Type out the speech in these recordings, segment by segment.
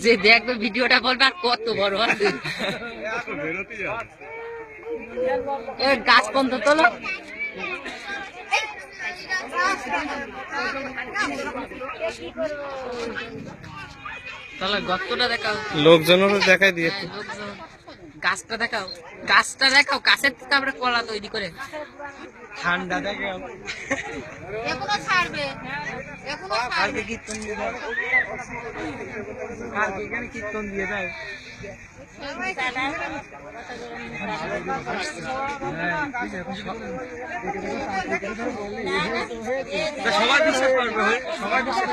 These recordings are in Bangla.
যে দেখবে ভিডিওটা বলবে আর কত বড় আছে গাছ পর্যন্ত তোলো তাহলে গর্তটা দেখাও লোকজনেরও দেখাই দিয়ে গাছটা দেখাও গাছের থেকে আমরা কলা তৈরি করে ঠান্ডা দেখে এখনো ছাড়বে কীর্তন দিয়ে দাও এখানে কীর্তন দিয়ে দাও সবাই বিশ্বাস করবে সবাই বিশ্বাস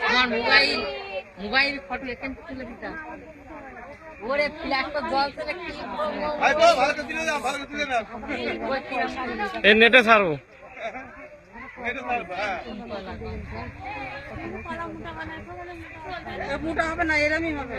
আমার মোবাইল ফটো এখানে তুলে দিতাম ওরে ফ্ল্যাশটা জল এই নেটে ছাড়বো মোটা হবে না এরমই হবে